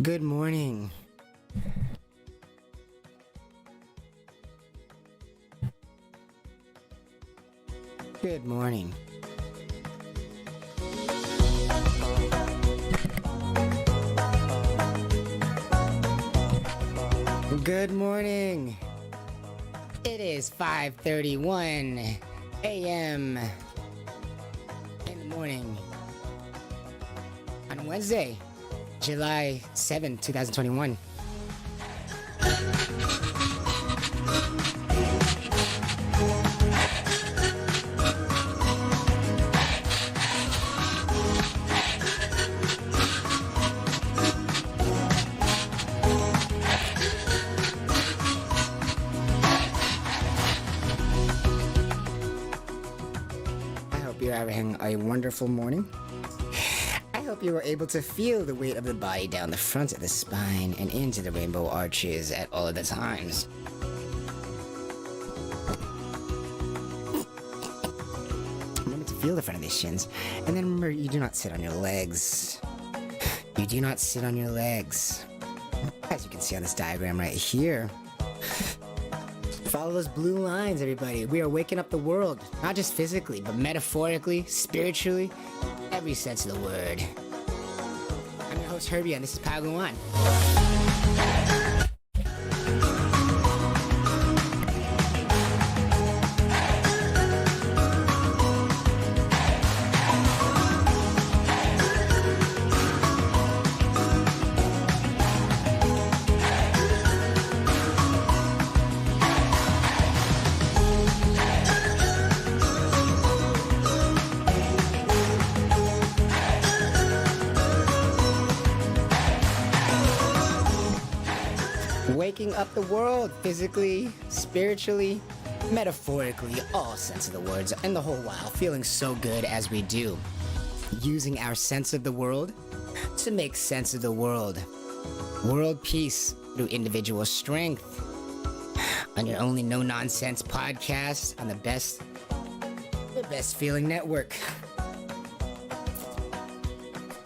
Good morning. Good morning. Good morning. It is 5:31 a.m. in the morning on Wednesday, July 7th, 2021. You're having a wonderful morning. I hope you were able to feel the weight of the body down the front of the spine and into the rainbow arches at all of the times. Remember to feel the front of the shins, and then remember you do not sit on your legs. You do not sit on your legs. As you can see on this diagram right here. Follow those blue lines, everybody. We are waking up the world, not just physically, but metaphorically, spiritually, every sense of the word. I'm your host, Herbie, and this is Padawan. Waking up the world physically, spiritually, metaphorically, all sense of the words, and the whole while feeling so good as we do. Using our sense of the world to make sense of the world. World peace through individual strength. On your only no-nonsense podcast on the best feeling network.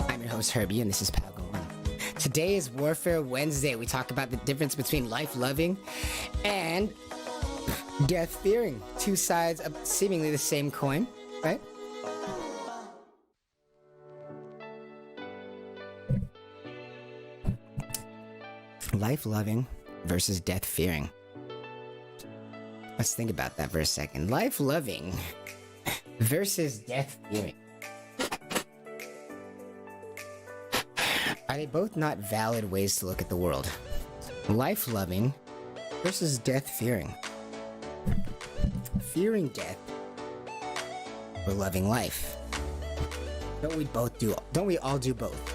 I'm your host, Herbie, and this is Padawan. Today is Warfare Wednesday. We talk about the difference between life-loving and death-fearing. Two sides of seemingly the same coin, right? Life-loving versus death-fearing. Let's think about that for a second. Life-loving versus death-fearing. Are they both not valid ways to look at the world? Life-loving versus death-fearing. Fearing death or loving life? Don't we all do both?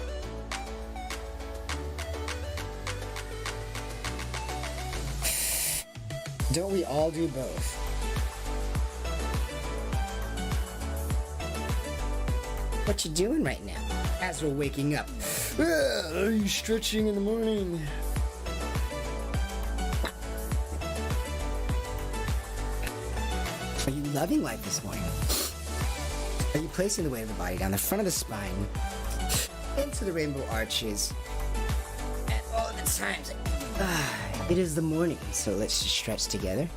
Don't we all do both? What you doing right now as we're waking up? Are you stretching in the morning? Are you loving life this morning? Are you placing the weight of the body down the front of the spine into the rainbow arches at all the times? It is the morning, so let's just stretch together,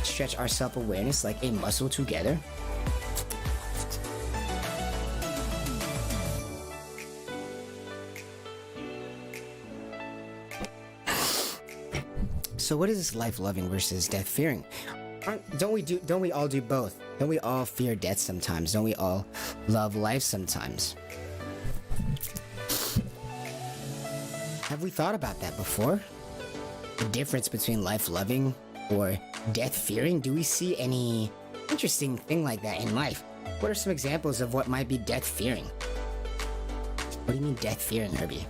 stretch our self-awareness like a muscle together. So what is this life-loving versus death-fearing? Don't we all do both? Don't we all fear death sometimes? Don't we all love life sometimes? Have we thought about that before? The difference between life-loving or death-fearing? Do we see any interesting thing like that in life? What are some examples of what might be death-fearing? What do you mean death-fearing, Herbie?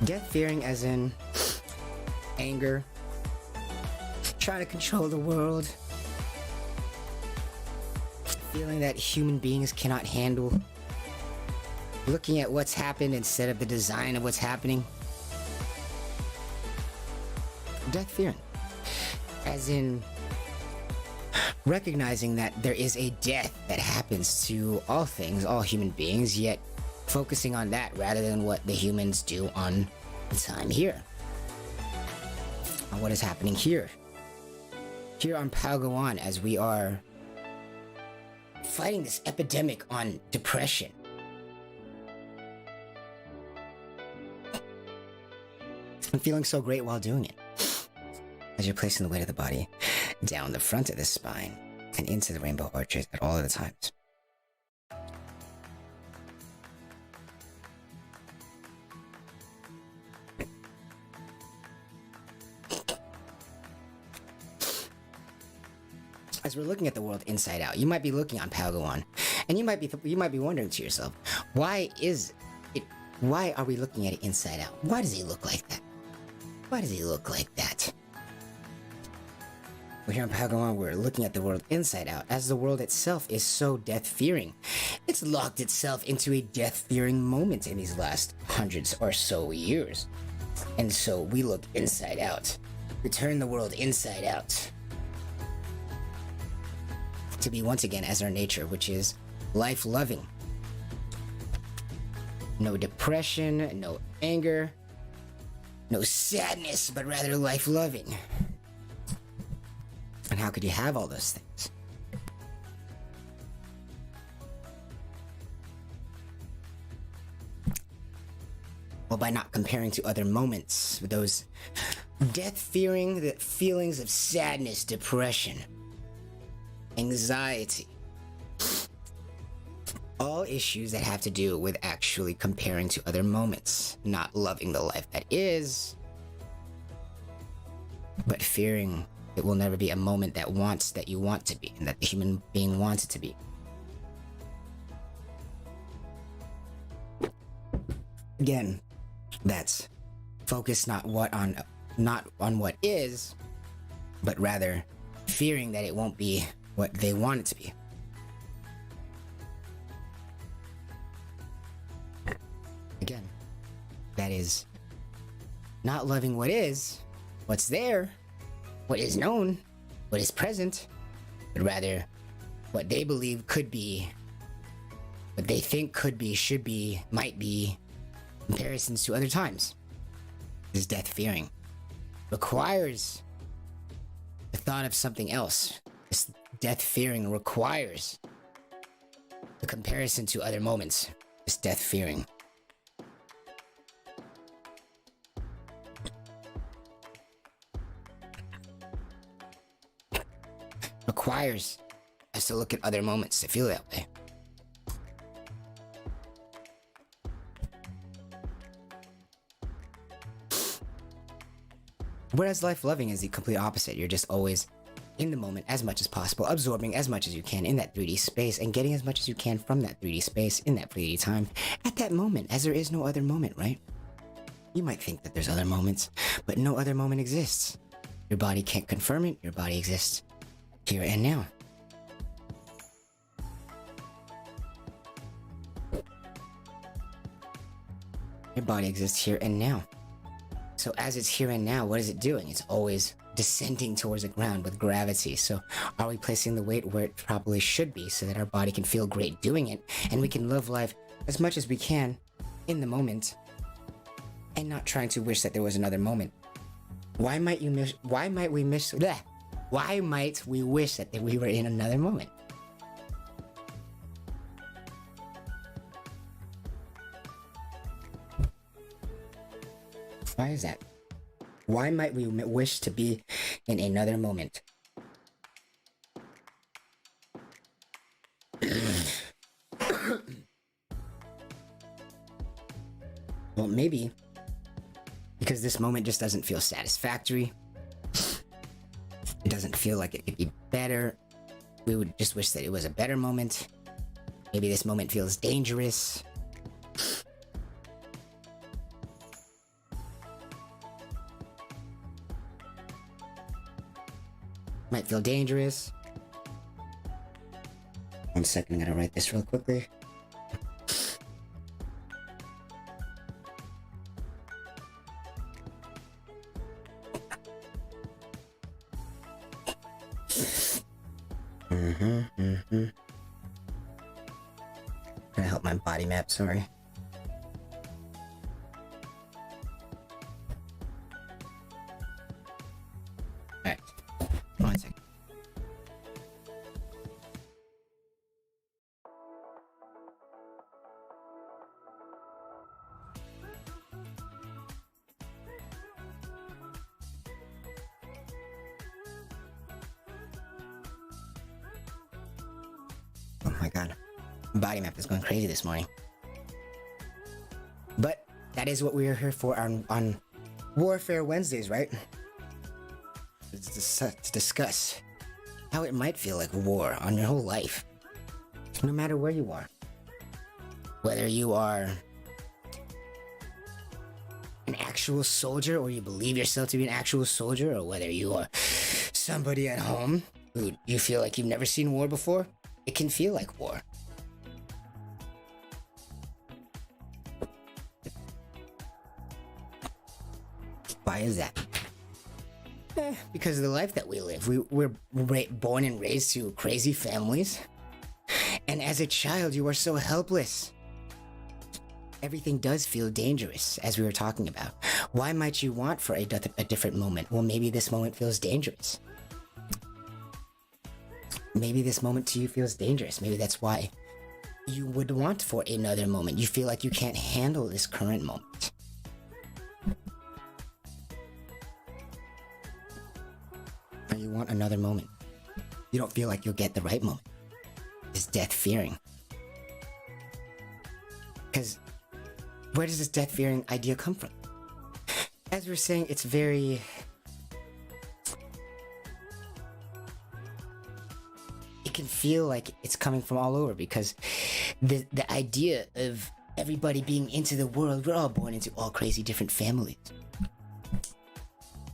Death-fearing as in anger, trying to control the world, feeling that human beings cannot handle, looking at what's happened instead of the design of what's happening. Death-fearing, as in recognizing that there is a death that happens to all things, all human beings, yet focusing on that rather than what the humans do on the time here. On what is happening here. Here on Palawan, as we are fighting this epidemic on depression. I'm feeling so great while doing it. As you're placing the weight of the body down the front of the spine and into the rainbow arches at all of the times. As we're looking at the world inside out, you might be looking on Palawan, and you might be wondering to yourself, why are we looking at it inside out? Why does he look like that? Why does he look like that? We're here on Palawan, we're looking at the world inside out, as the world itself is so death-fearing. It's locked itself into a death-fearing moment in these last hundreds or so years. And so we look inside out. We turn the world inside out. To be once again as our nature, which is life-loving. No depression, no anger, no sadness, but rather life-loving. And how could you have all those things? Well, by not comparing to other moments, those death-fearing feelings of sadness, depression, anxiety, all issues that have to do with actually comparing to other moments, not loving the life that is, but fearing it will never be a moment that you want to be, and that the human being wants it to be. Again, that's focus not on what is, but rather fearing that it won't be what they want it to be. Again, that is not loving what is, what's there, what is known, what is present, but rather what they believe could be, what they think could be, should be, might be, comparisons to other times. This death-fearing requires the thought of something else. This death-fearing requires the comparison to other moments. This death-fearing. Requires us to look at other moments to feel that way. Whereas life-loving is the complete opposite. You're just always in the moment as much as possible, absorbing as much as you can in that 3D space and getting as much as you can from that 3D space in that 3D time at that moment, as there is no other moment, right? You might think that there's other moments, but no other moment exists. Your body can't confirm it. Your body exists here and now. Your body exists here and now. So as it's here and now, what is it doing? It's always descending towards the ground with gravity. So are we placing the weight where it probably should be so that our body can feel great doing it and we can live life as much as we can in the moment and not trying to wish that there was another moment? Why might we wish that we were in another moment? Why is that? Why might we wish to be in another moment? Well, maybe because this moment just doesn't feel satisfactory. It doesn't feel like it could be better. We would just wish that it was a better moment. Maybe this moment feels dangerous. Might feel dangerous. 1 second, I'm gonna write this real quickly. Gonna help my body map, sorry. Alright. 1 second. Oh my god. Body map is going crazy this morning. But that is what we are here for on Warfare Wednesdays, right? To discuss how it might feel like war on your whole life. No matter where you are. Whether you are an actual soldier or you believe yourself to be an actual soldier, or whether you are somebody at home who you feel like you've never seen war before, it can feel like war. Why is that? Because of the life that we live. We're born and raised to crazy families. And as a child, you are so helpless. Everything does feel dangerous, as we were talking about. Why might you want for a different moment? Well, maybe this moment feels dangerous. Maybe this moment to you feels dangerous. Maybe that's why you would want for another moment. You feel like you can't handle this current moment. Or you want another moment. You don't feel like you'll get the right moment. It's death fearing. Because where does this death fearing idea come from? As we're saying, it's very... It can feel like it's coming from all over, because the idea of everybody being into the world, we're all born into all crazy different families.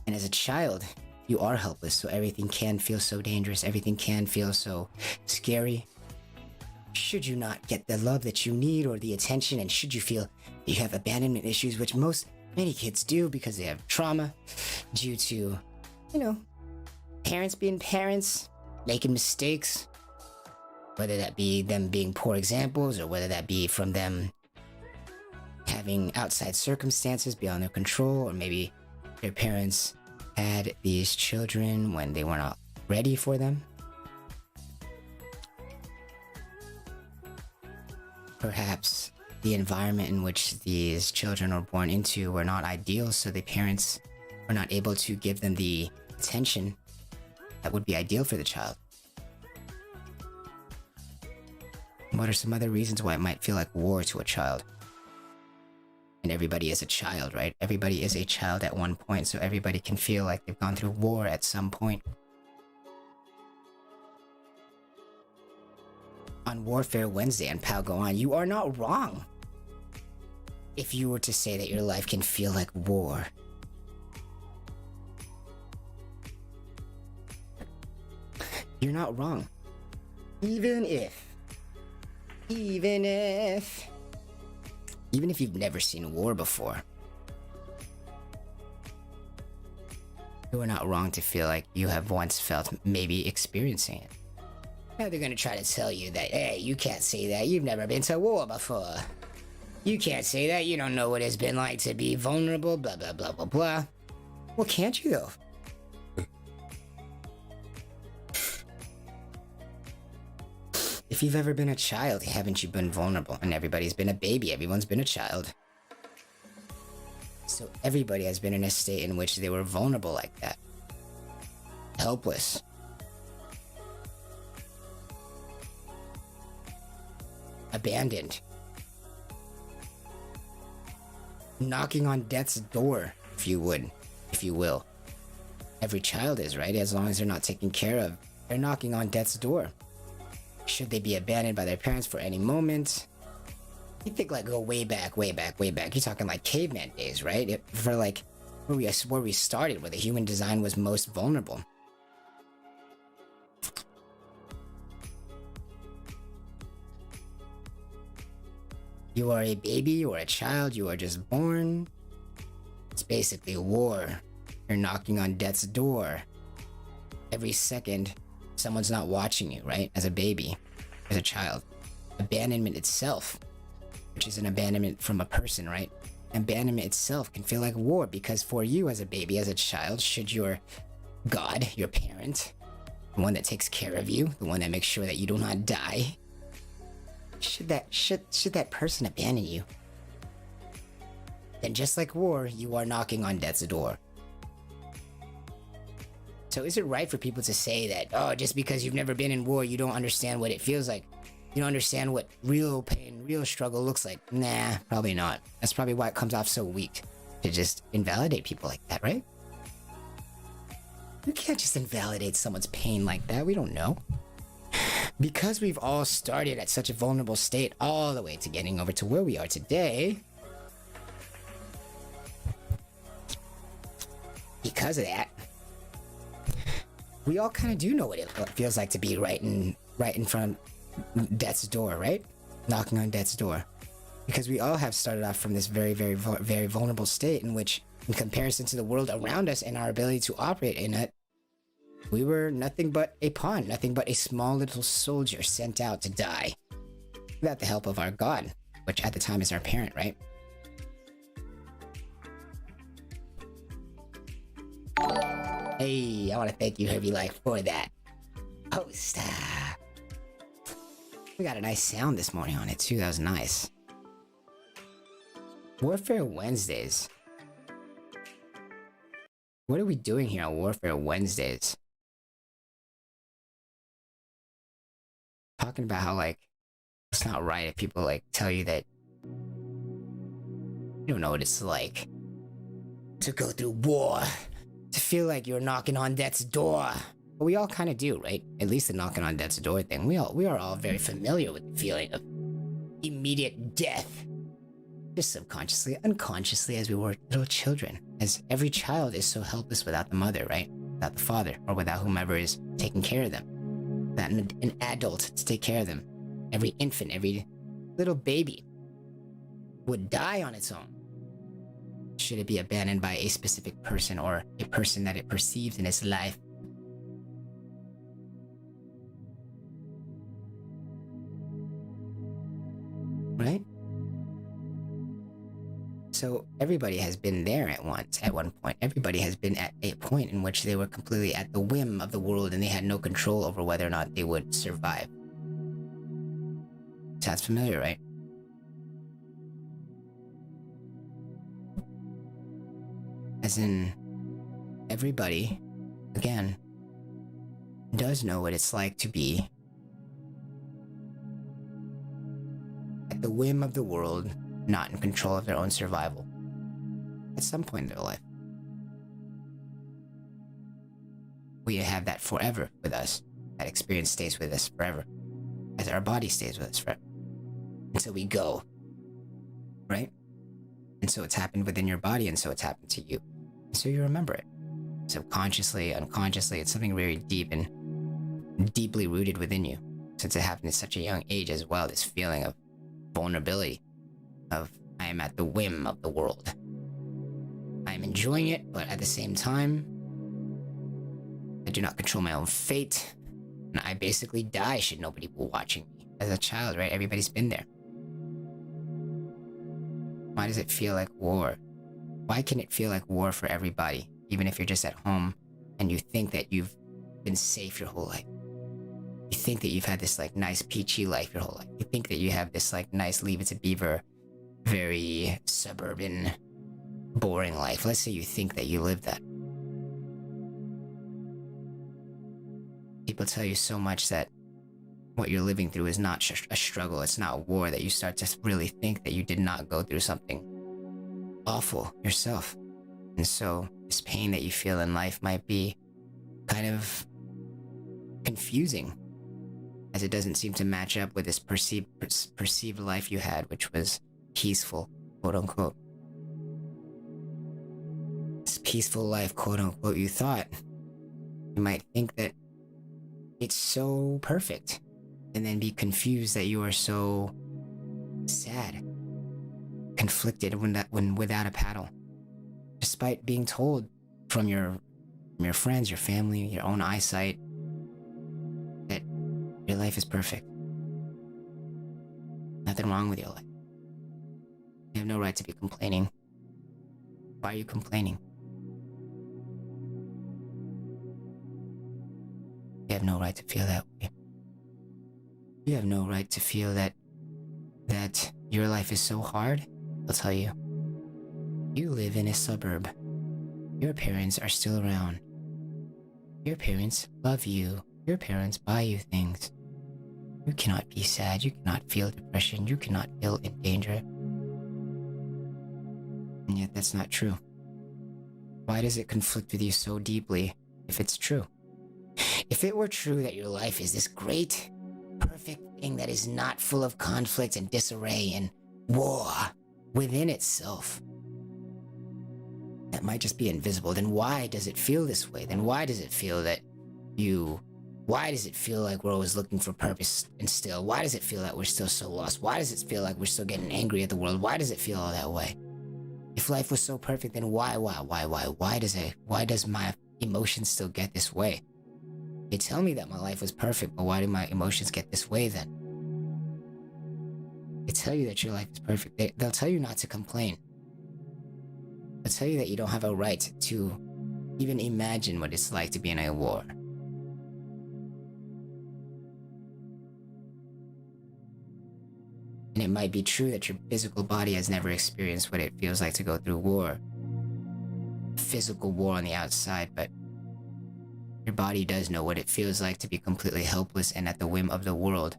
And as a child, you are helpless, so everything can feel so dangerous, everything can feel so scary. Should you not get the love that you need or the attention, and should you feel you have abandonment issues, which many kids do because they have trauma due to, parents being parents, making mistakes, whether that be them being poor examples or whether that be from them having outside circumstances beyond their control, or maybe their parents had these children when they were not ready for them. Perhaps the environment in which these children were born into were not ideal, so the parents were not able to give them the attention that would be ideal for the child. What are some other reasons why it might feel like war to a child? And everybody is a child, right? Everybody is a child at one point, so everybody can feel like they've gone through war at some point. On Warfare Wednesday and Pal Go On, you are not wrong if you were to say that your life can feel like war. You're not wrong. Even if you've never seen war before, you are not wrong to feel like you have once felt maybe experiencing it. Now they're gonna try to tell you that, hey, you can't say that, you've never been to war before. You can't say that, you don't know what it's been like to be vulnerable, blah, blah, blah, blah, blah. Well, can't you though? If you've ever been a child, haven't you been vulnerable? And everybody's been a baby, everyone's been a child. So everybody has been in a state in which they were vulnerable like that. Helpless. Abandoned. Knocking on death's door, if you will. Every child is, right? As long as they're not taken care of, they're knocking on death's door. Should they be abandoned by their parents for any moment? You think like go way back. You're talking like caveman days, right? For like where we started, where the human design was most vulnerable. You are a baby, you are a child, you are just born. It's basically war. You're knocking on death's door every second, someone's not watching you, right? As a baby, as a child. Abandonment itself, which is an abandonment from a person, right? Abandonment itself can feel like war, because for you as a baby, as a child, should your God, your parent, the one that takes care of you, the one that makes sure that you do not die, should that person abandon you, then just like war, you are knocking on death's door. So is it right for people to say that, oh, just because you've never been in war, you don't understand what it feels like? You don't understand what real pain, real struggle looks like? Nah, probably not. That's probably why it comes off so weak, to just invalidate people like that, right? You can't just invalidate someone's pain like that. We don't know. Because we've all started at such a vulnerable state all the way to getting over to where we are today, because of that, we all kind of do know what it feels like to be right in front of death's door, right? Knocking on death's door. Because we all have started off from this very, very, very vulnerable state in which, in comparison to the world around us and our ability to operate in it, we were nothing but a pawn, nothing but a small little soldier sent out to die without the help of our God, which at the time is our parent, right? Hey, I want to thank you, Herbie Life, for that. Host. We got a nice sound this morning on it, too. That was nice. Warfare Wednesdays. What are we doing here on Warfare Wednesdays? Talking about how, like, it's not right if people, like, tell you that you don't know what it's like to go through war, to feel like you're knocking on death's door. But we all kind of do, right? At least the knocking on death's door thing. We are all very familiar with the feeling of immediate death. Just subconsciously, unconsciously, as we were little children. As every child is so helpless without the mother, right? Without the father, or without whomever is taking care of them. Without an adult to take care of them. Every infant, every little baby would die on its own. Should it be abandoned by a specific person, or a person that it perceives in its life? Right? So everybody has been there at one point. Everybody has been at a point in which they were completely at the whim of the world and they had no control over whether or not they would survive. Sounds familiar, right? As in, everybody, again, does know what it's like to be at the whim of the world, not in control of their own survival at some point in their life. We have that forever with us. That experience stays with us forever, as our body stays with us forever. And so we go, right? And so it's happened within your body, and so it's happened to you. And so you remember it. Subconsciously, unconsciously, it's something very deep and deeply rooted within you. Since it happened at such a young age as well, this feeling of vulnerability, of I am at the whim of the world. I am enjoying it, but at the same time, I do not control my own fate, and I basically die should nobody be watching me. As a child, right? Everybody's been there. Why does it feel like war? Why can it feel like war for everybody, even if you're just at home and you think that you've been safe your whole life? You think that you've had this like nice peachy life your whole life. You think that you have this like nice Leave It to Beaver, very suburban, boring life. Let's say you think that you live that. People tell you so much that what you're living through is not a struggle, it's not war, that you start to really think that you did not go through something awful yourself. And so this pain that you feel in life might be kind of confusing, as it doesn't seem to match up with this perceived life you had, which was peaceful, quote unquote. This peaceful life, quote unquote, you thought. You might think that it's so perfect, and then be confused that you are so sad, conflicted when without a paddle, despite being told from your friends, your family, your own eyesight, life is perfect. Nothing wrong with your life. You have no right to be complaining. Why are you complaining? You have no right to feel that way. You have no right to feel that your life is so hard. I'll tell you. You live in a suburb. Your parents are still around. Your parents love you. Your parents buy you things. You cannot be sad. You cannot feel depression. You cannot feel in danger. And yet that's not true. Why does it conflict with you so deeply if it's true? If it were true that your life is this great, perfect thing that is not full of conflict and disarray and war within itself, that might just be invisible, then why does it feel this way? Then why does it feel like we're always looking for purpose and still? Why does it feel that we're still so lost? Why does it feel like we're still getting angry at the world? Why does it feel all that way? If life was so perfect, then why does my emotions still get this way? They tell me that my life was perfect, but why do my emotions get this way then? They tell you that your life is perfect. They'll tell you not to complain. They'll tell you that you don't have a right to even imagine what it's like to be in a war. And it might be true that your physical body has never experienced what it feels like to go through war. Physical war on the outside, but your body does know what it feels like to be completely helpless and at the whim of the world.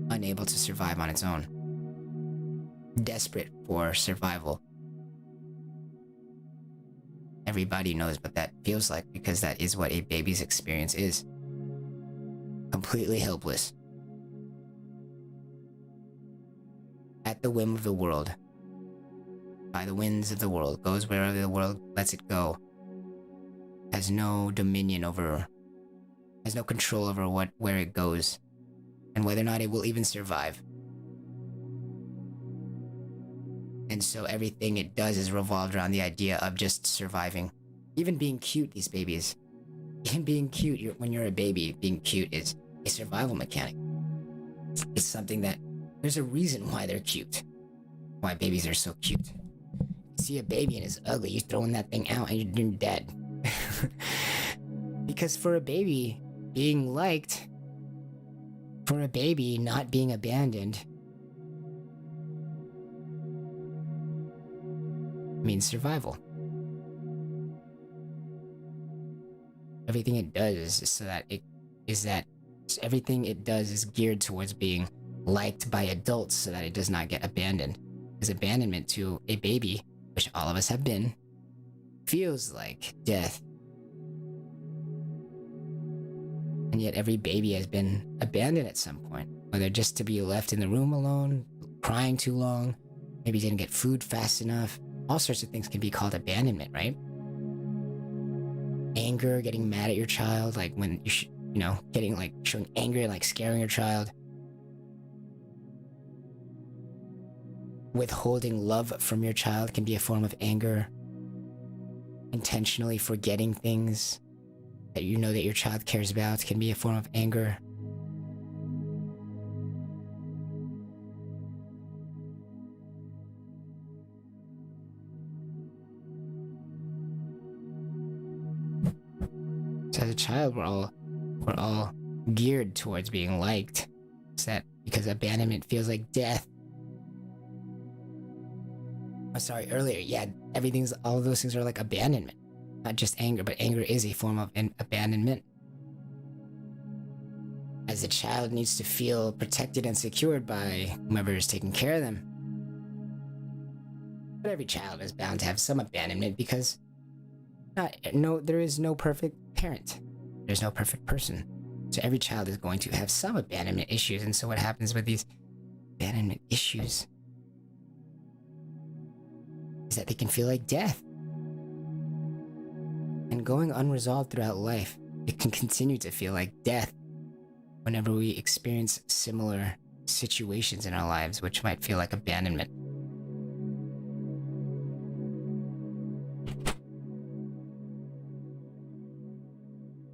Unable to survive on its own. Desperate for survival. Everybody knows what that feels like because that is what a baby's experience is. Completely helpless. At the whim of the world. By the winds of the world. Goes wherever the world lets it go. Has no dominion over, has no control over where it goes, and whether or not it will even survive. And so everything it does is revolved around the idea of just surviving. Even being cute, these babies. Even being cute, when you're a baby, being cute is a survival mechanic. It's something that, there's a reason why they're cute. Why babies are so cute. You see a baby and it's ugly, you're throwing that thing out and you're dead. Because for a baby, being liked, for a baby not being abandoned, means survival. Everything it does everything it does is geared towards being liked by adults so that it does not get abandoned. Because abandonment to a baby, which all of us have been, feels like death. And yet every baby has been abandoned at some point, whether just to be left in the room alone, crying too long, maybe didn't get food fast enough. All sorts of things can be called abandonment, right? Anger, getting mad at your child, like when getting like showing anger and like scaring your child. Withholding love from your child can be a form of anger. Intentionally forgetting things that you know that your child cares about can be a form of anger. So as a child, we're all geared towards being liked. It's that because abandonment feels like death. Oh, sorry, earlier, yeah, all of those things are like abandonment. Not just anger, but anger is a form of abandonment. As a child needs to feel protected and secured by whomever is taking care of them. But every child is bound to have some abandonment because there is no perfect parent. There's no perfect person. So every child is going to have some abandonment issues. And so what happens with these abandonment issues is that they can feel like death. And going unresolved throughout life, it can continue to feel like death whenever we experience similar situations in our lives, which might feel like abandonment.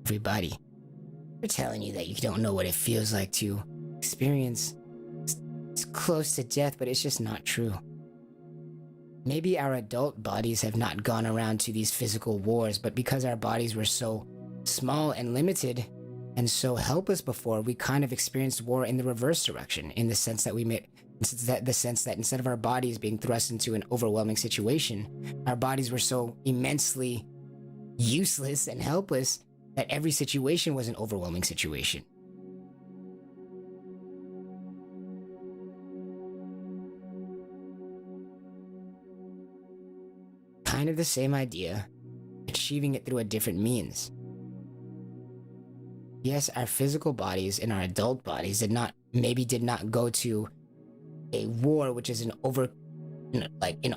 Everybody They're telling you that you don't know what it feels like to experience it's close to death, but it's just not true. Maybe our adult bodies have not gone around to these physical wars, but because our bodies were so small and limited and so helpless before, we kind of experienced war in the reverse direction, in the sense that instead of our bodies being thrust into an overwhelming situation, our bodies were so immensely useless and helpless that every situation was an overwhelming situation. Kind of the same idea, achieving it through a different means. Yes, our physical bodies and our adult bodies did not go to a war, which is an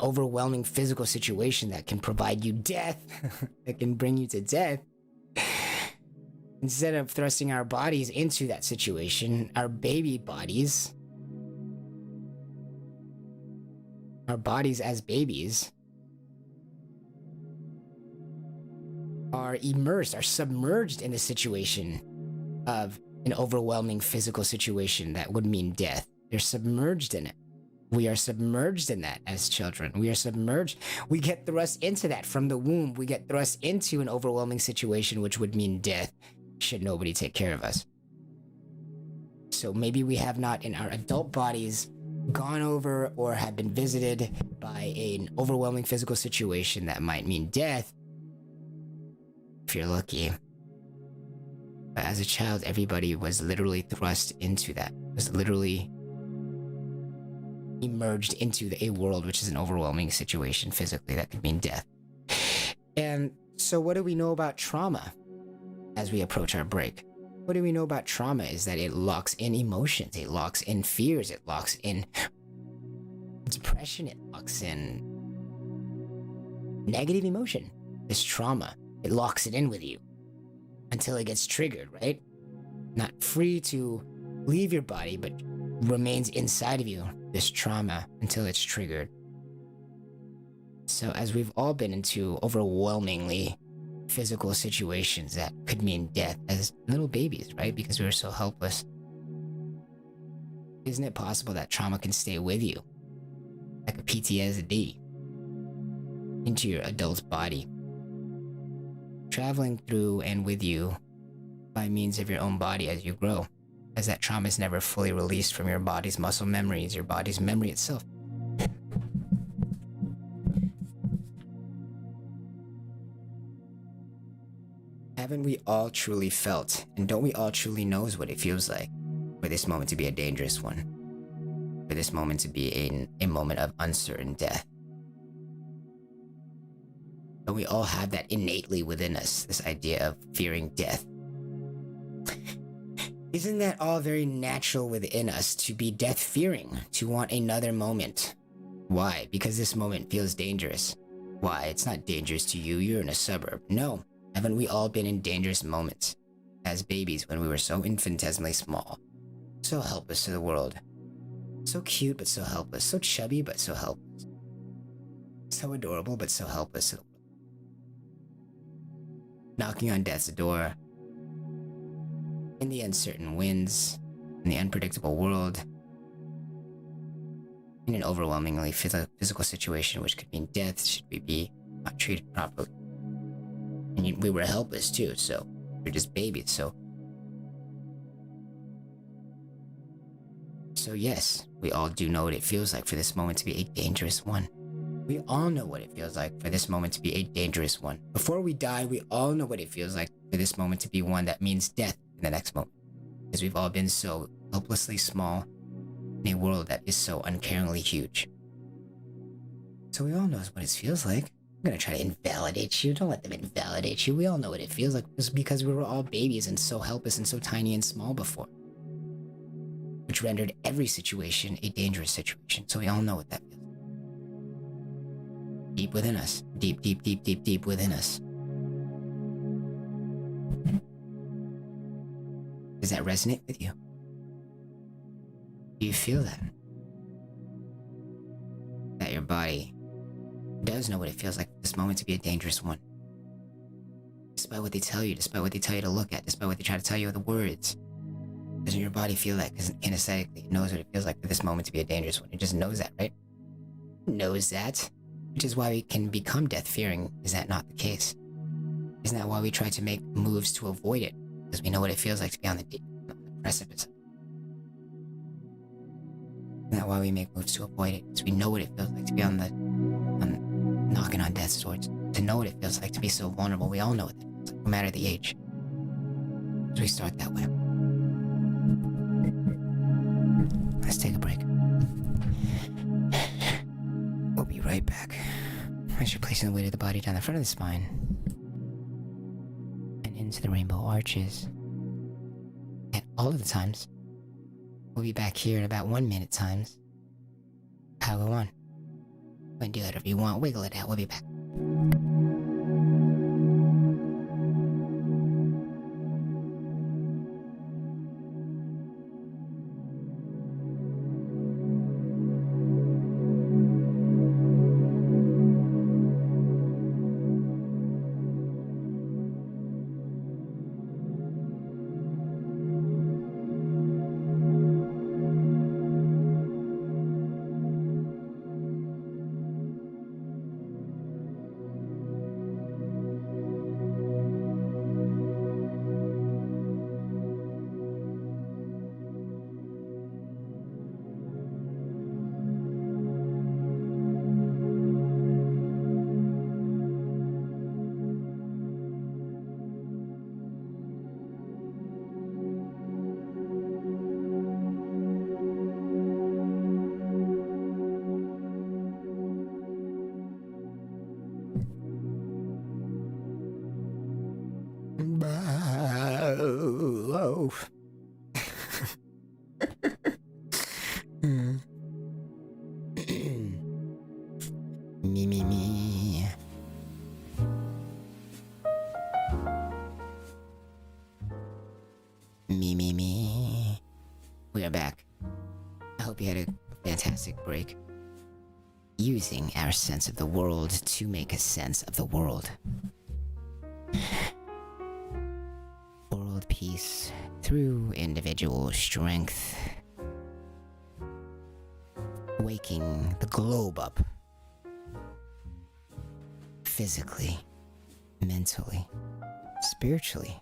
overwhelming physical situation that can provide you death, that can bring you to death. Instead of thrusting our bodies into that situation, our bodies as babies, are submerged in a situation of an overwhelming physical situation that would mean death. They're submerged in it. We are submerged in that as children. We are submerged. We get thrust into that from the womb. We get thrust into an overwhelming situation, which would mean death should nobody take care of us. So maybe we have not in our adult bodies gone over or have been visited by an overwhelming physical situation that might mean death, if you're lucky. But as a child, everybody was literally thrust into that, was literally emerged into a world which is an overwhelming situation physically that could mean death. And so what do we know about trauma as we approach our break? What do we know about trauma is that it locks in emotions, it locks in fears, it locks in depression, it locks in negative emotion. This trauma, it locks it in with you until it gets triggered, right? Not free to leave your body, but remains inside of you, this trauma, until it's triggered. So as we've all been into overwhelmingly physical situations that could mean death as little babies, right? Because we were so helpless. Isn't it possible that trauma can stay with you, like a PTSD, into your adult body, traveling through and with you by means of your own body as you grow, as that trauma is never fully released from your body's muscle memories, your body's memory itself? Haven't we all truly felt, and don't we all truly knows what it feels like for this moment to be a dangerous one? For this moment to be a moment of uncertain death? Don't we all have that innately within us, this idea of fearing death? Isn't that all very natural within us to be death-fearing, to want another moment? Why? Because this moment feels dangerous. Why? It's not dangerous to you, you're in a suburb. No. Haven't we all been in dangerous moments as babies when we were so infinitesimally small, so helpless to the world, so cute but so helpless, so chubby but so helpless, so adorable but so helpless to the world, knocking on death's door, in the uncertain winds, in the unpredictable world, in an overwhelmingly physical situation which could mean death should we be not treated properly. And we were helpless too, so we're just babies, so yes, we all do know what it feels like for this moment to be a dangerous one. We all know what it feels like for this moment to be a dangerous one. Before we die, we all know what it feels like for this moment to be one that means death in the next moment. Because we've all been so helplessly small in a world that is so uncaringly huge. So we all know what it feels like. I'm gonna try to invalidate you. Don't let them invalidate you. We all know what it feels like. It's because we were all babies and so helpless and so tiny and small before, which rendered every situation a dangerous situation. So we all know what that feels like. Deep within us. Deep, deep, deep, deep, deep within us. Does that resonate with you? Do you feel that? That your body does know what it feels like for this moment to be a dangerous one. Despite what they tell you, despite what they tell you to look at, despite what they try to tell you with the words. Doesn't your body feel that? Because kinesthetically, it knows what it feels like for this moment to be a dangerous one. It just knows that, right? It knows that. Which is why we can become death-fearing. Is that not the case? Isn't that why we try to make moves to avoid it? Because we know what it feels like to be on the precipice. Isn't that why we make moves to avoid it? Because we know what it feels like to be knocking on death's doors. To know what it feels like to be so vulnerable. We all know what that feels like, no matter the age. So we start that way. Let's take a break. We'll be right back. As you're placing the weight of the body down the front of the spine and into the rainbow arches. And all of the times. We'll be back here in about 1 minute times. I'll go on. Go and do whatever you want. Wiggle it out. We'll be back. Oh. Me. Me. We are back. I hope you had a fantastic break. Using our sense of the world to make a sense of the world. World peace through individual strength. Waking the globe up. Physically, mentally, spiritually.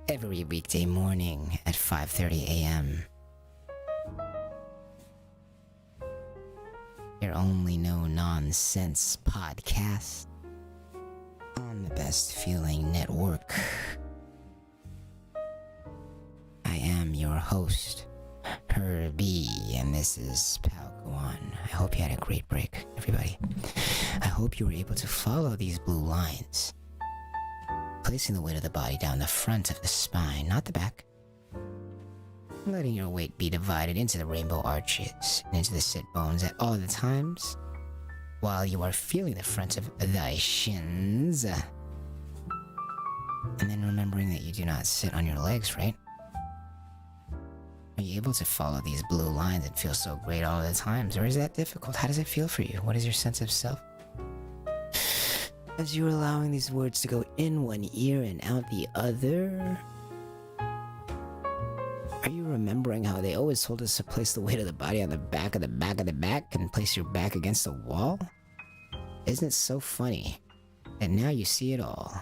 Every weekday morning at 5:30 a.m. Your only no nonsense podcast on the Best Feeling Network. I am your host, Herbie, and this is Palguan. I hope you had a great break, everybody. I hope you were able to follow these blue lines, placing the weight of the body down the front of the spine, not the back. Letting your weight be divided into the rainbow arches and into the sit bones at all the times, while you are feeling the front of thy shins. And then remembering that you do not sit on your legs, right? Are you able to follow these blue lines and feel so great all the times? Or is that difficult? How does it feel for you? What is your sense of self? As you're allowing these words to go in one ear and out the other, are you remembering how they always told us to place the weight of the body on the back of the back of the back and place your back against the wall? Isn't it so funny that now you see it all?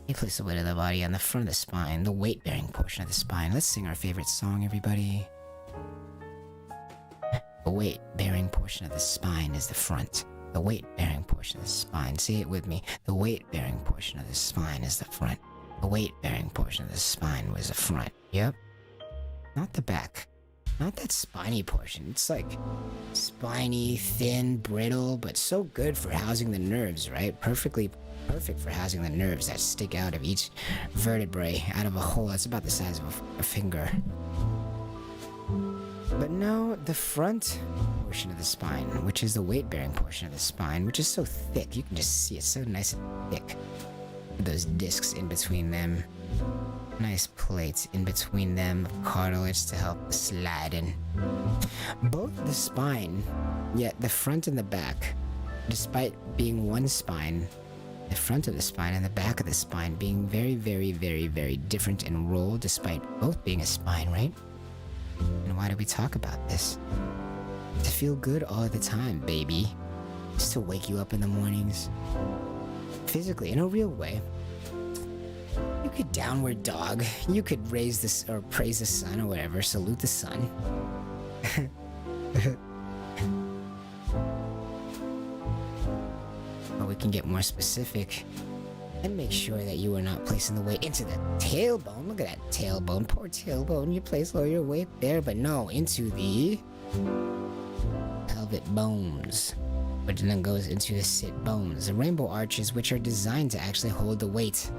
You place the weight of the body on the front of the spine, the weight-bearing portion of the spine. Let's sing our favorite song, everybody. The weight-bearing portion of the spine is the front. The weight-bearing portion of the spine. Say it with me. The weight-bearing portion of the spine is the front. The weight-bearing portion of the spine was the front. Yep. Not the back. Not that spiny portion. It's like spiny, thin, brittle, but so good for housing the nerves, right? Perfect for housing the nerves that stick out of each vertebrae out of a hole that's about the size of a finger. But no, the front portion of the spine, which is the weight-bearing portion of the spine, which is so thick, you can just see it's so nice and thick. Those discs in between them. Nice plates in between them of cartilage to help slide in. Both the spine, yet the front and the back, despite being one spine, The front of the spine and the back of the spine being very, very, very, very different in role despite both being a spine, right? And why do we talk about this? To feel good all the time, baby. Just to wake you up in the mornings. Physically, in a real way. You could downward dog. You could raise this or praise the sun or whatever. Salute the sun. But we can get more specific and make sure that you are not placing the weight into the tailbone. Look at that tailbone. Poor tailbone. You place all your weight there, but no, into the pelvic bones, which then goes into the sit bones. The rainbow arches, which are designed to actually hold the weight.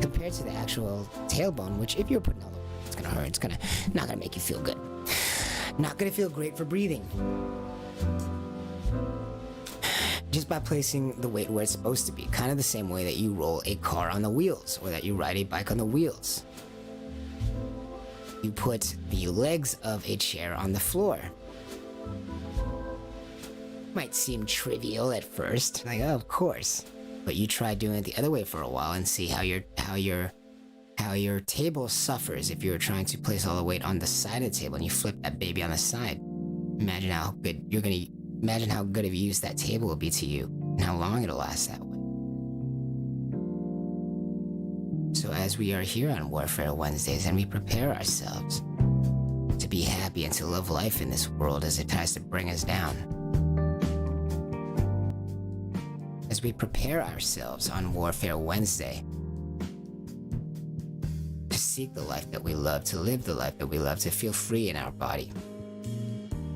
Compared to the actual tailbone, which if you're putting all the weight, it's gonna hurt. It's not gonna make you feel good. Not gonna feel great for breathing. Just by placing the weight where it's supposed to be, kind of the same way that you roll a car on the wheels or that you ride a bike on the wheels. You put the legs of a chair on the floor. Might seem trivial at first, like, oh, of course. But you try doing it the other way for a while and see how your table suffers if you're trying to place all the weight on the side of the table and you flip that baby on the side. Imagine how good of a use that table will be to you and how long it'll last that way. So as we are here on Warfare Wednesdays and we prepare ourselves to be happy and to love life in this world as it tries to bring us down, as we prepare ourselves on Warfare Wednesday to seek the life that we love, to live the life that we love, to feel free in our body.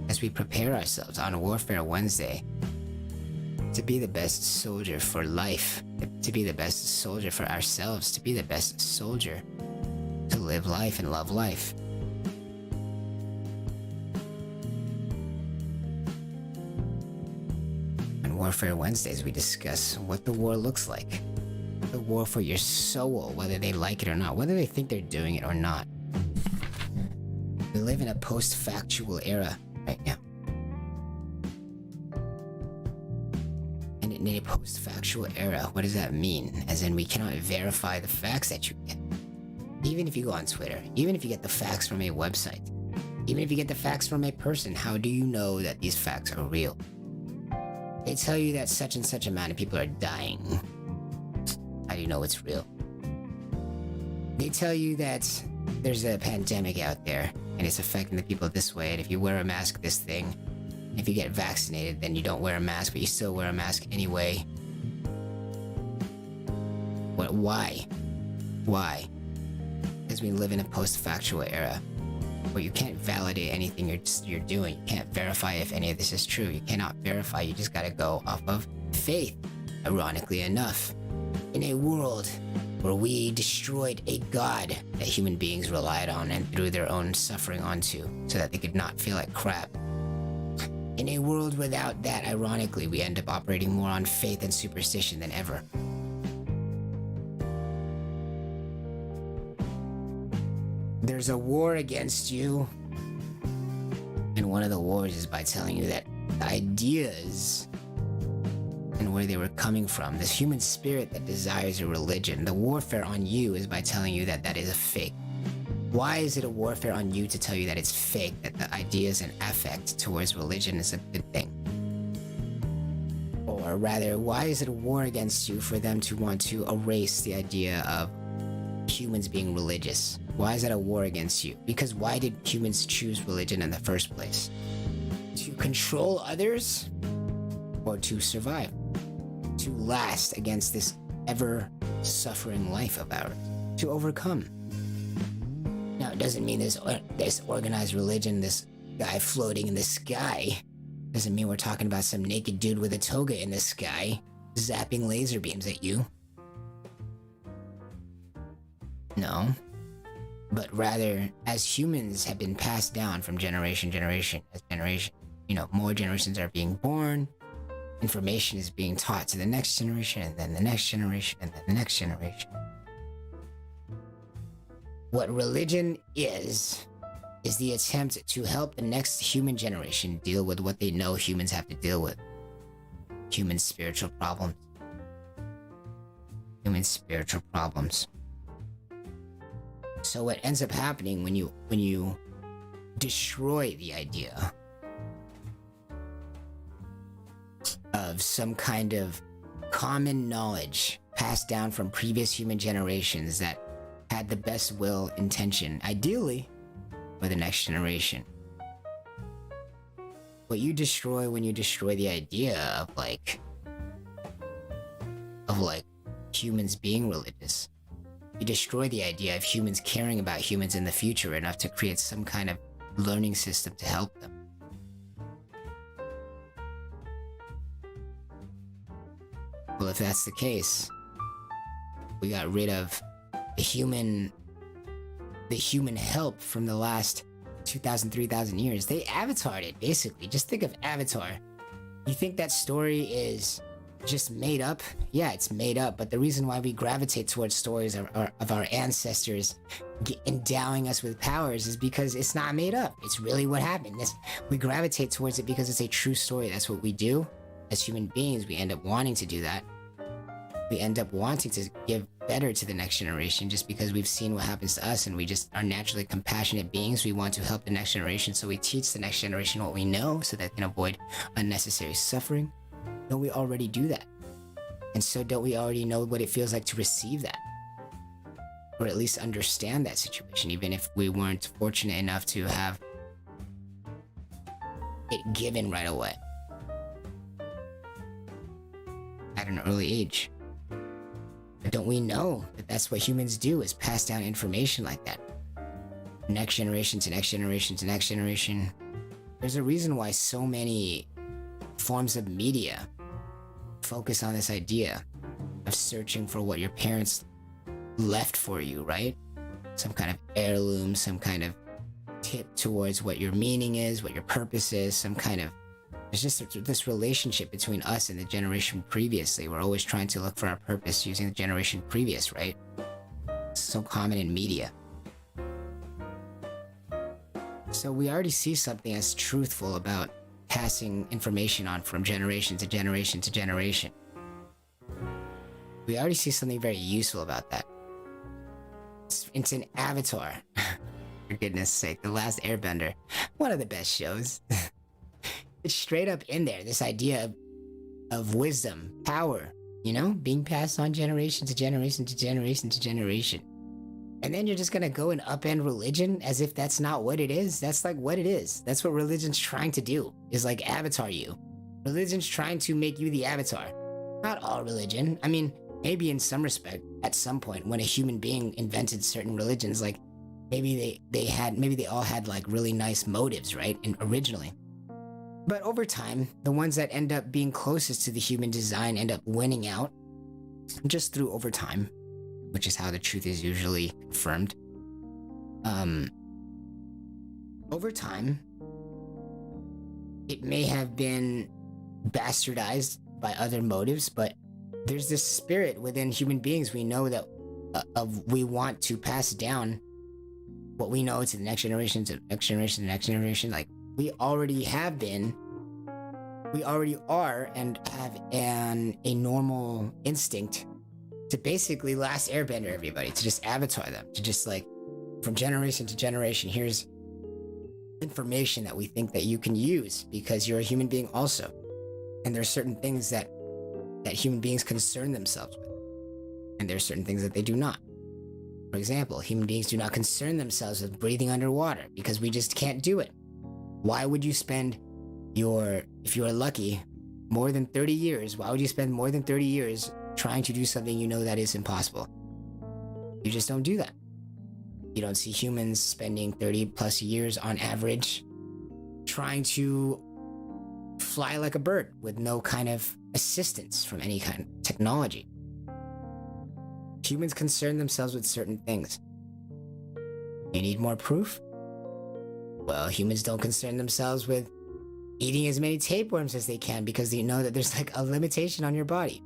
As we prepare ourselves on Warfare Wednesday to be the best soldier for life, to be the best soldier for ourselves, to be the best soldier to live life and love life. Warfare Wednesdays, we discuss what the war looks like. The war for your soul, whether they like it or not, whether they think they're doing it or not. We live in a post-factual era right now. And in a post-factual era, what does that mean? As in, we cannot verify the facts that you get. Even if you go on Twitter, even if you get the facts from a website, even if you get the facts from a person, how do you know that these facts are real? They tell you that such and such amount of people are dying. How do you know it's real? They tell you that there's a pandemic out there and it's affecting the people this way, and if you wear a mask, this thing. If you get vaccinated, then you don't wear a mask, but you still wear a mask anyway. What? Why? Why? Because we live in a post-factual era where you can't validate anything you're doing. You can't verify if any of this is true. You cannot verify. You just gotta go off of faith. Ironically enough, in a world where we destroyed a god that human beings relied on and threw their own suffering onto so that they could not feel like crap. In a world without that, ironically, we end up operating more on faith and superstition than ever. There's a war against you, and one of the wars is by telling you that ideas and where they were coming from, this human spirit that desires a religion, the warfare on you is by telling you that that is a fake. Why is it a warfare on you to tell you that it's fake, that the ideas and affect towards religion is a good thing? Or rather, why is it a war against you for them to want to erase the idea of humans being religious? Why is that a war against you? Because why did humans choose religion in the first place? To control others? Or to survive? To last against this ever-suffering life of ours? To overcome? Now, it doesn't mean this organized religion, this guy floating in the sky, doesn't mean we're talking about some naked dude with a toga in the sky, zapping laser beams at you. No. But rather, as humans have been passed down from generation to generation, more generations are being born, information is being taught to the next generation, and then the next generation, and then the next generation. What religion is the attempt to help the next human generation deal with what they know humans have to deal with. Human spiritual problems, human spiritual problems. So what ends up happening when you destroy the idea of some kind of common knowledge passed down from previous human generations that had the best will intention, ideally, for the next generation. What you destroy when you destroy the idea of humans being religious, you destroy the idea of humans caring about humans in the future enough to create some kind of learning system to help them. Well, if that's the case, we got rid of the human help from the last 2,000, 3,000 years. They avatared it, basically. Just think of Avatar. You think that story is just made up? Yeah, it's made up, but the reason why we gravitate towards stories of our ancestors endowing us with powers is because it's not made up. It's really what happened. We gravitate towards it because it's a true story. That's what we do. As human beings, we end up wanting to do that. We end up wanting to give better to the next generation just because we've seen what happens to us, and we just are naturally compassionate beings. We want to help the next generation, so we teach the next generation what we know so that they can avoid unnecessary suffering. Don't we already do that? And so don't we already know what it feels like to receive that? Or at least understand that situation, even if we weren't fortunate enough to have it given right away at an early age. But don't we know that that's what humans do, is pass down information like that? Next generation to next generation to next generation. There's a reason why so many forms of media focus on this idea of searching for what your parents left for you, right? Some kind of heirloom, some kind of tip towards what your meaning is, what your purpose is, some kind of... There's just this relationship between us and the generation previously. We're always trying to look for our purpose using the generation previous, right? It's so common in media. So we already see something as truthful about passing information on from generation to generation to generation. We already see something very useful about that. It's an Avatar. For goodness sake, The Last Airbender. One of the best shows. It's straight up in there, this idea of wisdom, power, you know, being passed on generation to generation to generation to generation. And then you're just gonna go and upend religion as if that's not what it is? That's like what it is. That's what religion's trying to do, is like avatar you. Religion's trying to make you the avatar. Not all religion. I mean, maybe in some respect, at some point, when a human being invented certain religions, like maybe they all had like really nice motives, right? And originally. But over time, the ones that end up being closest to the human design end up winning out, just through over time, which is how the truth is usually confirmed. Over time, it may have been bastardized by other motives, but there's this spirit within human beings. We know that we want to pass down what we know to the next generation, to the next generation, to the next generation. Like, we already have been, we already are, and have a normal instinct to basically Last Airbender everybody, to just avatar them, to just like, from generation to generation, here's information that we think that you can use because you're a human being also. And there's certain things that human beings concern themselves with, and there's certain things that they do not. For example, human beings do not concern themselves with breathing underwater because we just can't do it. Why would you spend if you're lucky, more than 30 years, why would you spend more than 30 years trying to do something you know that is impossible? You just don't do that. You don't see humans spending 30 plus years on average trying to fly like a bird with no kind of assistance from any kind of technology. Humans concern themselves with certain things. You need more proof? Well, humans don't concern themselves with eating as many tapeworms as they can because they know that there's like a limitation on your body.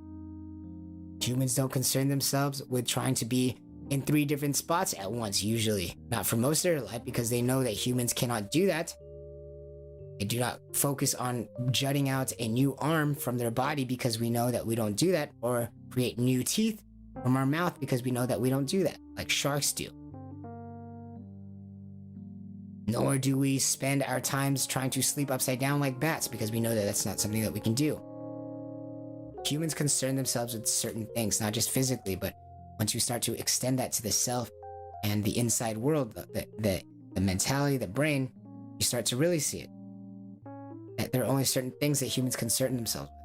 Humans don't concern themselves with trying to be in 3 different spots at once, usually. Not for most of their life, because they know that humans cannot do that. They do not focus on jutting out a new arm from their body because we know that we don't do that, or create new teeth from our mouth because we know that we don't do that like sharks do. Nor do we spend our times trying to sleep upside down like bats because we know that that's not something that we can do. Humans concern themselves with certain things, not just physically, but once you start to extend that to the self and the inside world, the mentality, the brain, you start to really see it. That there are only certain things that humans concern themselves with.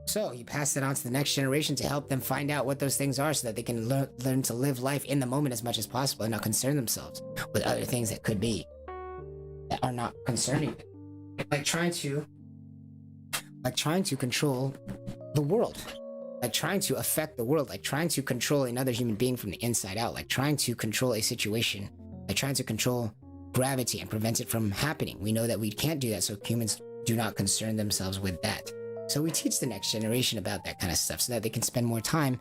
So you pass it on to the next generation to help them find out what those things are so that they can learn to live life in the moment as much as possible and not concern themselves with other things that could be, that are not concerning them. Like trying to control the world. Like trying to affect the world, like trying to control another human being from the inside out, like trying to control a situation, like trying to control gravity and prevent it from happening. We know that we can't do that, so humans do not concern themselves with that. So we teach the next generation about that kind of stuff so that they can spend more time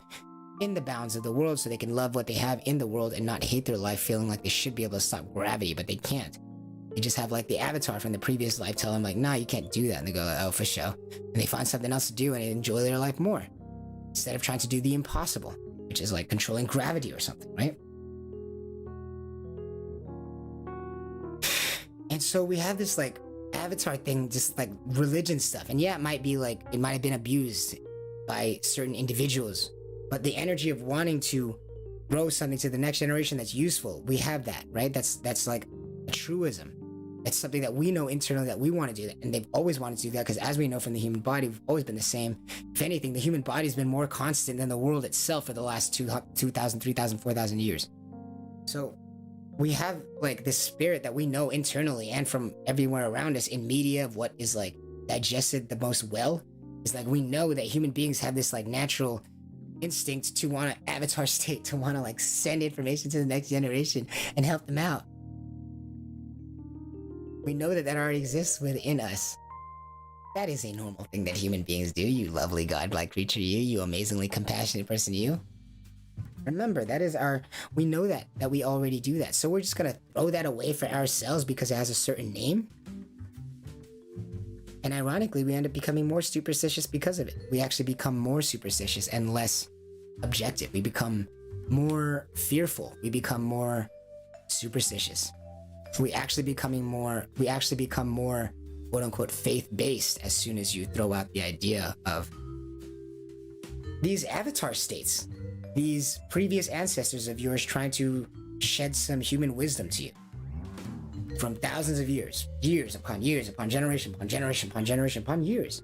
in the bounds of the world, so they can love what they have in the world and not hate their life, feeling like they should be able to stop gravity, but they can't. They just have like the avatar from the previous life tell them like, nah, you can't do that. And they go, oh, for sure. And they find something else to do and they enjoy their life more. Instead of trying to do the impossible, which is like controlling gravity or something, right? And so we have this like avatar thing, just like religion stuff. And yeah, it might be like, it might have been abused by certain individuals, but the energy of wanting to grow something to the next generation that's useful, we have that, right? That's like a truism. It's something that we know internally that we want to do that, and they've always wanted to do that because as we know from the human body, we've always been the same. If anything, the human body's been more constant than the world itself for the last 2,000, 3,000, 4,000 years. So we have like this spirit that we know internally and from everywhere around us in media of what is like digested the most well. It's like we know that human beings have this like natural instinct to want to avatar state, to want to like send information to the next generation and help them out. We know that already exists within us. That is a normal thing that human beings do, you lovely godlike creature, you amazingly compassionate person, you. Remember, that is we know that we already do that. So we're just gonna throw that away for ourselves because it has a certain name? And ironically, we end up becoming more superstitious because of it. We actually become more superstitious and less objective. We become more fearful. We become more superstitious. We actually become more quote unquote faith-based as soon as you throw out the idea of these avatar states, these previous ancestors of yours trying to shed some human wisdom to you from thousands of years upon years, upon generation upon generation upon generation upon years.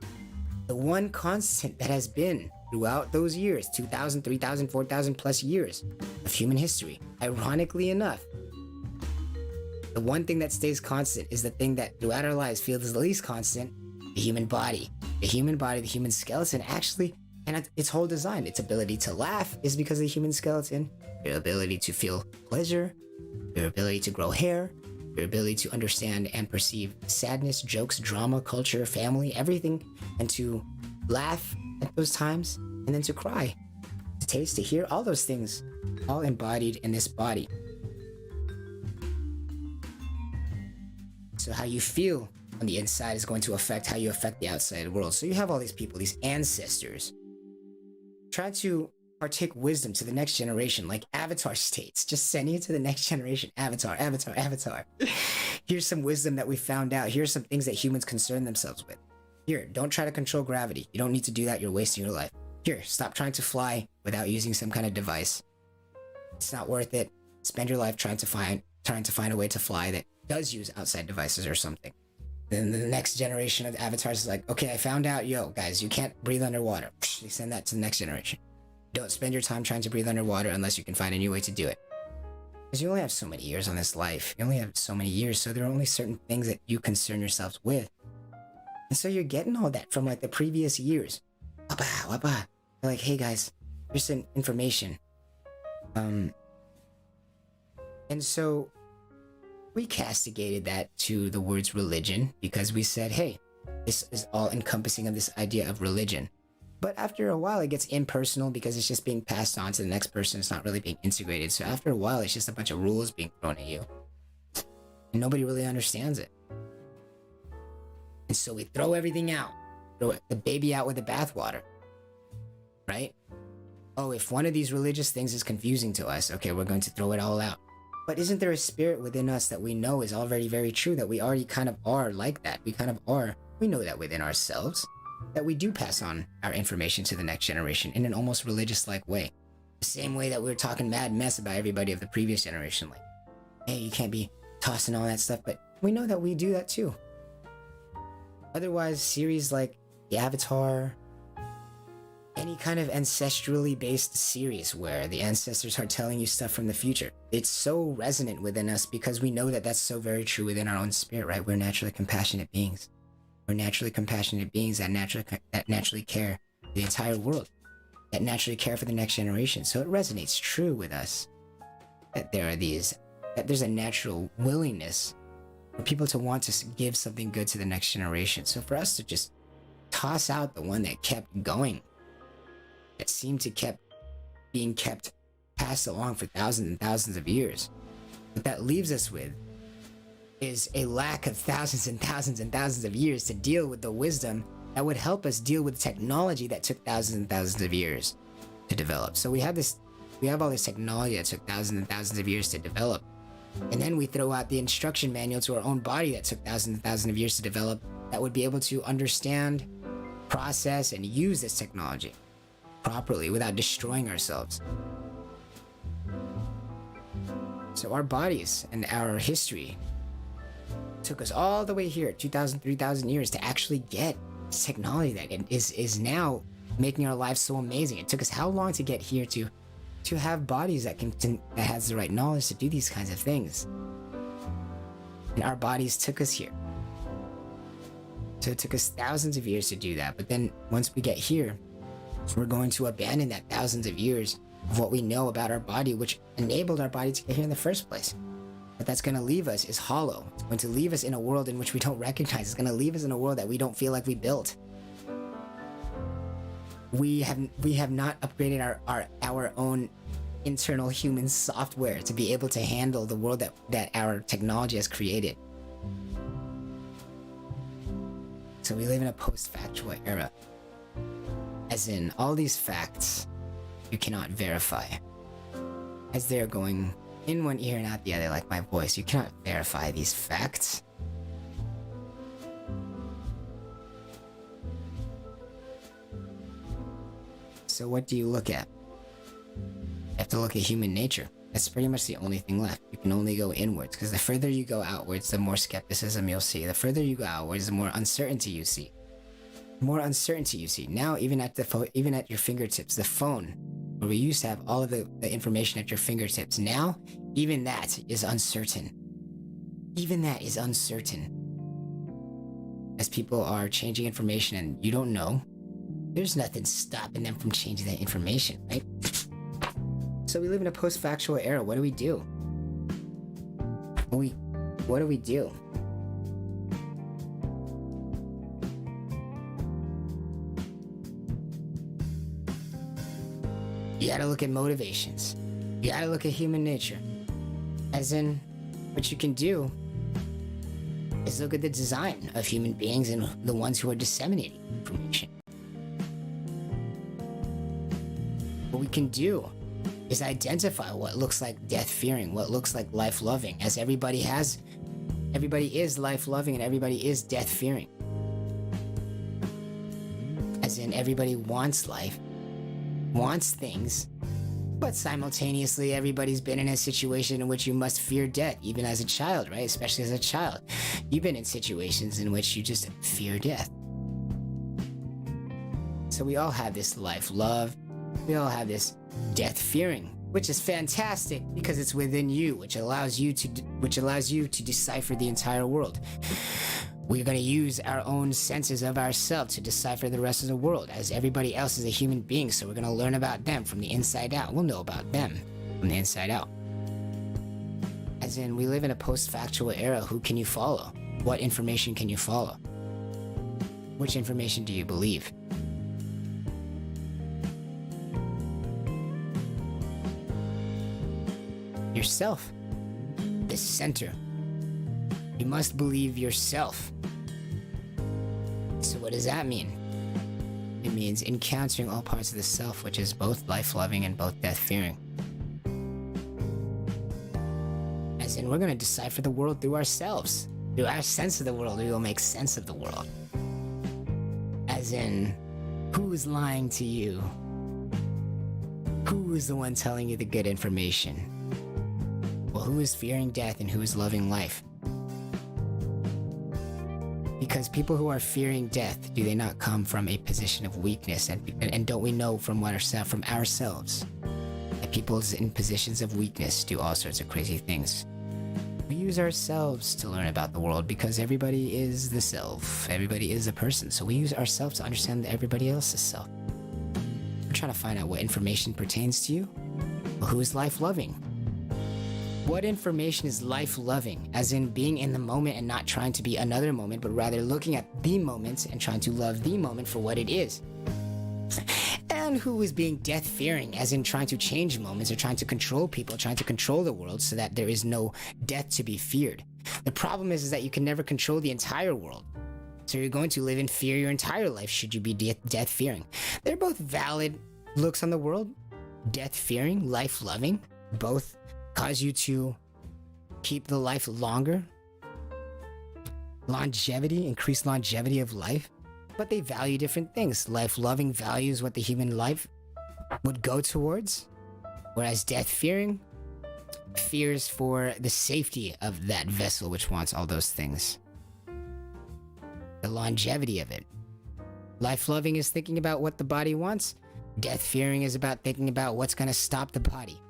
The one constant that has been throughout those years, 2,000, 3,000, 4,000 plus years of human history, ironically enough, the one thing that stays constant is the thing that throughout our lives feels the least constant, the human body. The human body, the human skeleton actually, and its whole design, its ability to laugh is because of the human skeleton, your ability to feel pleasure, your ability to grow hair, your ability to understand and perceive sadness, jokes, drama, culture, family, everything, and to laugh at those times, and then to cry, to taste, to hear, all those things, all embodied in this body. So how you feel on the inside is going to affect how you affect the outside world. So you have all these people, these ancestors, trying to partake wisdom to the next generation, like avatar states, just sending it to the next generation. Avatar. Here's some wisdom that we found out. Here's some things that humans concern themselves with. Here, don't try to control gravity. You don't need to do that. You're wasting your life. Here, stop trying to fly without using some kind of device. It's not worth it. Spend your life trying to find a way to fly that does use outside devices or something. Then the next generation of avatars is like, okay, I found out, yo, guys, you can't breathe underwater. They send that to the next generation. Don't spend your time trying to breathe underwater unless you can find a new way to do it. Because you only have so many years on this life. You only have so many years, so there are only certain things that you concern yourselves with. And so you're getting all that from like the previous years. They're like, hey guys, here's some information. And so we castigated that to the words religion because we said, hey, this is all encompassing of this idea of religion. But after a while, it gets impersonal because it's just being passed on to the next person. It's not really being integrated. So after a while, it's just a bunch of rules being thrown at you. And nobody really understands it. And so we throw everything out. Throw the baby out with the bathwater. Right? Oh, if one of these religious things is confusing to us, okay, we're going to throw it all out. But isn't there a spirit within us that we know is already very true, that we already kind of are like that? We know that within ourselves, that we do pass on our information to the next generation in an almost religious-like way. The same way that we were talking mad mess about everybody of the previous generation, like, hey, you can't be tossing all that stuff, but we know that we do that too. Otherwise, series like the Avatar, any kind of ancestrally based series where the ancestors are telling you stuff from the future, it's so resonant within us because we know that that's so very true within our own spirit, right? We're naturally compassionate beings. We're naturally compassionate beings that naturally care for the entire world, that naturally care for the next generation. So it resonates true with us that there's a natural willingness for people to want to give something good to the next generation. So for us to just toss out the one that kept going, that seemed to kept being kept passed along for thousands and thousands of years, what that leaves us with is a lack of thousands and thousands and thousands of years to deal with the wisdom that would help us deal with technology that took thousands and thousands of years to develop. So we have all this technology that took thousands and thousands of years to develop, and then we throw out the instruction manual to our own body that took thousands and thousands of years to develop, that would be able to understand, process, and use this technology properly without destroying ourselves. So our bodies and our history took us all the way here, 2,000, 3,000 years, to actually get this technology that is now making our lives so amazing. It took us how long to get here to have bodies that has the right knowledge to do these kinds of things? And our bodies took us here. So it took us thousands of years to do that. But then once we get here, we're going to abandon that thousands of years of what we know about our body, which enabled our body to get here in the first place. What that's going to leave us is hollow. It's going to leave us in a world in which we don't recognize. It's going to leave us in a world that we don't feel like we built. We have not upgraded our own internal human software to be able to handle the world that our technology has created. So we live in a post-factual era. As in, all these facts you cannot verify. As they're going in one ear and out the other, like my voice, you cannot verify these facts. So what do you look at? You have to look at human nature. That's pretty much the only thing left. You can only go inwards, because the further you go outwards, the more skepticism you'll see. The further you go outwards, the more uncertainty you see. More uncertainty you see. Now, even at your fingertips, the phone, where we used to have all of the information at your fingertips, now, even that is uncertain. Even that is uncertain. As people are changing information and you don't know, there's nothing stopping them from changing that information, right? So we live in a post-factual era. What do we do? What do we do? You gotta look at motivations. You gotta look at human nature. As in, what you can do is look at the design of human beings and the ones who are disseminating information. What we can do is identify what looks like death-fearing, what looks like life-loving, as everybody is life-loving and everybody is death-fearing. As in, everybody wants life, wants things, but simultaneously everybody's been in a situation in which you must fear death, even as a child, right? Especially as a child. You've been in situations in which you just fear death. So we all have this life-love, we all have this death-fearing, which is fantastic because it's within you, which allows you to decipher the entire world. We're going to use our own senses of ourselves to decipher the rest of the world, as everybody else is a human being, so we're going to learn about them from the inside out. We'll know about them from the inside out. As in, we live in a post-factual era. Who can you follow? What information can you follow? Which information do you believe? Yourself. The center. You must believe yourself. So what does that mean? It means encountering all parts of the self, which is both life-loving and both death-fearing. As in, we're going to decipher the world through ourselves. Through our sense of the world, we will make sense of the world. As in, who is lying to you? Who is the one telling you the good information? Well, who is fearing death and who is loving life? Because people who are fearing death, do they not come from a position of weakness? And don't we know from ourselves that people in positions of weakness do all sorts of crazy things? We use ourselves to learn about the world because everybody is the self. Everybody is a person. So we use ourselves to understand everybody else's self. We're trying to find out what information pertains to you. Well, who is life-loving? What information is life-loving? As in being in the moment and not trying to be another moment, but rather looking at the moment and trying to love the moment for what it is. And who is being death-fearing, as in trying to change moments or trying to control people, trying to control the world so that there is no death to be feared. The problem is that you can never control the entire world. So you're going to live in fear your entire life should you be death-fearing. They're both valid looks on the world. Death-fearing, life-loving, both cause you to keep the life longer. Longevity, increased longevity of life. But they value different things. Life-loving values what the human life would go towards, whereas death-fearing fears for the safety of that vessel which wants all those things. The longevity of it. Life-loving is thinking about what the body wants. Death-fearing is about thinking about what's going to stop the body.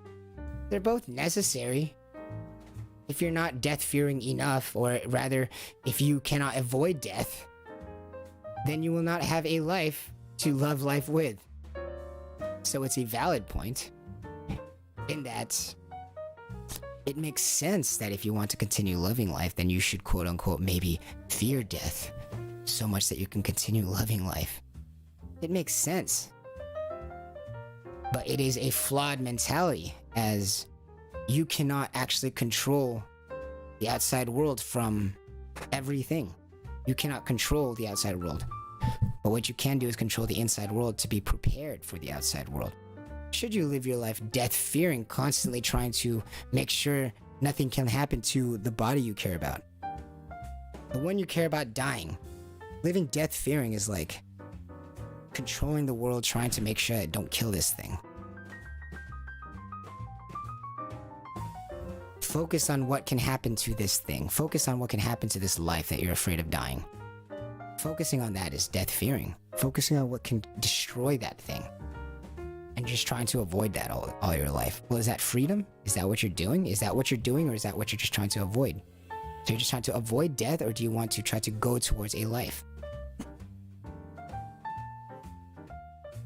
They're both necessary. If you're not death-fearing enough, or rather, if you cannot avoid death, then you will not have a life to love life with. So it's a valid point in that it makes sense that if you want to continue loving life, then you should quote unquote maybe fear death so much that you can continue loving life. It makes sense. But it is a flawed mentality, as you cannot actually control the outside world from everything. You cannot control the outside world. But what you can do is control the inside world to be prepared for the outside world. Should you live your life death-fearing, constantly trying to make sure nothing can happen to the body you care about, the one you care about dying, living death-fearing is like controlling the world, trying to make sure don't kill this thing. Focus on what can happen to this thing. Focus on what can happen to this life that you're afraid of dying. Focusing on that is death-fearing. Focusing on what can destroy that thing. And just trying to avoid that all your life. Well, is that freedom? Is that what you're doing? Is that what you're doing, or is that what you're just trying to avoid? So you're just trying to avoid death, or do you want to try to go towards a life?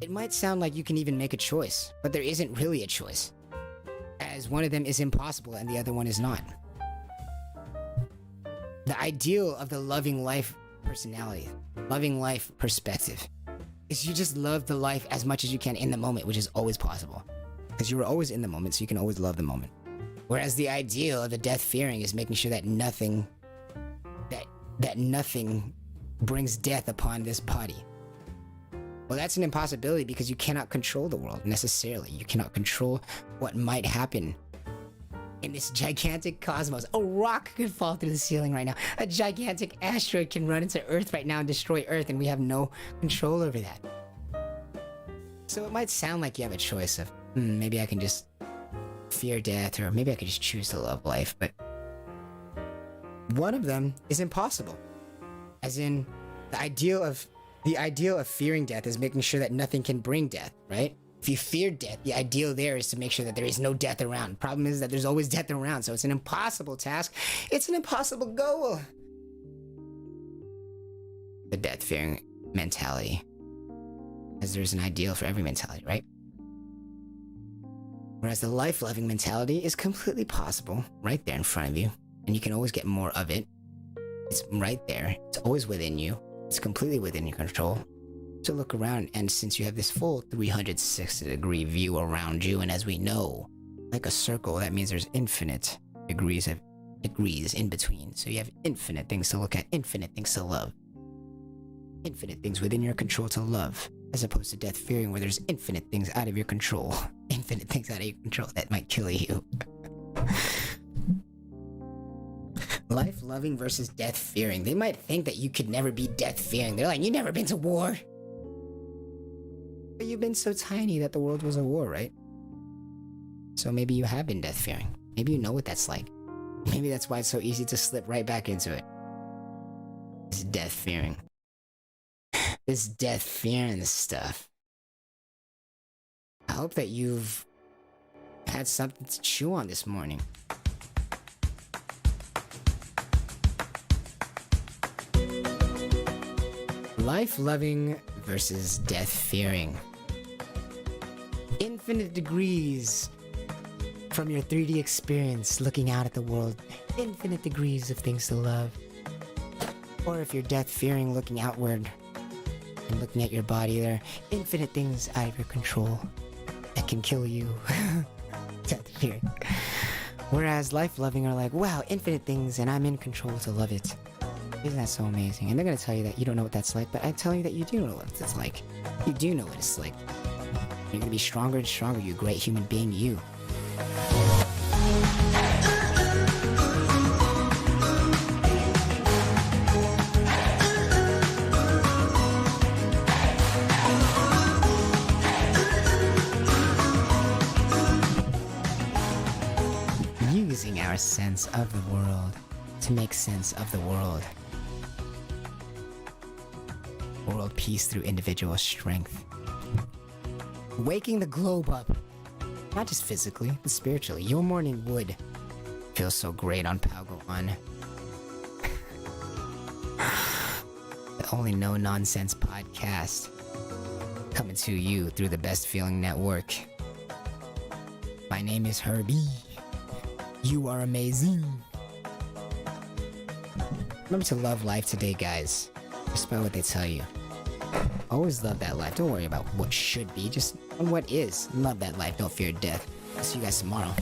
It might sound like you can even make a choice, but there isn't really a choice, as one of them is impossible and the other one is not. The ideal of the loving life personality, loving life perspective, is you just love the life as much as you can in the moment, which is always possible. Because you were always in the moment, so you can always love the moment. Whereas the ideal of the death-fearing is making sure that nothing brings death upon this body. Well, that's an impossibility because you cannot control the world necessarily. You cannot control what might happen in this gigantic cosmos. A rock could fall through the ceiling right now. A gigantic asteroid can run into Earth right now and destroy Earth, and we have no control over that. So it might sound like you have a choice of, maybe I can just fear death, or maybe I could just choose to love life, but one of them is impossible. As in, the ideal of fearing death is making sure that nothing can bring death, right? If you fear death, the ideal there is to make sure that there is no death around. Problem is that there's always death around, so it's an impossible task. It's an impossible goal. The death-fearing mentality, as there's an ideal for every mentality, right? Whereas the life-loving mentality is completely possible, right there in front of you, and you can always get more of it. It's right there. It's always within you. It's completely within your control. To look around, and since you have this full 360-degree view around you, and as we know, like a circle, that means there's infinite degrees in between. So you have infinite things to look at, infinite things to love, infinite things within your control to love. As opposed to death fearing, where there's infinite things out of your control. Infinite things out of your control that might kill you. Life loving versus death fearing. They might think that you could never be death fearing. They're like, you never been to war. But you've been so tiny that the world was a war, right? So maybe you have been death fearing. Maybe you know what that's like. Maybe that's why it's so easy to slip right back into it. It's death fearing. This death fearing stuff. I hope that you've had something to chew on this morning. Life loving versus death fearing. Infinite degrees from your 3D experience looking out at the world. Infinite degrees of things to love. Or if you're death fearing, looking outward and looking at your body, there are infinite things out of your control that can kill you. Death fearing. Whereas life loving are like, wow, infinite things and I'm in control to love it. Isn't that so amazing? And they're gonna tell you that you don't know what that's like, but I'm telling you that you do know what it's like. You do know what it's like. You're gonna be stronger and stronger, you great human being, you. Using our sense of the world to make sense of the world. World peace through individual strength. Waking the globe up. Not just physically, but spiritually. Your morning would feel so great on Palgo One. The only no-nonsense podcast. Coming to you through the Best Feeling Network. My name is Herbie. You are amazing. Remember to love life today, guys. Despite what they tell you. Always love that life. Don't worry about what should be. Just on what is. Love that life. Don't fear death. I'll see you guys tomorrow.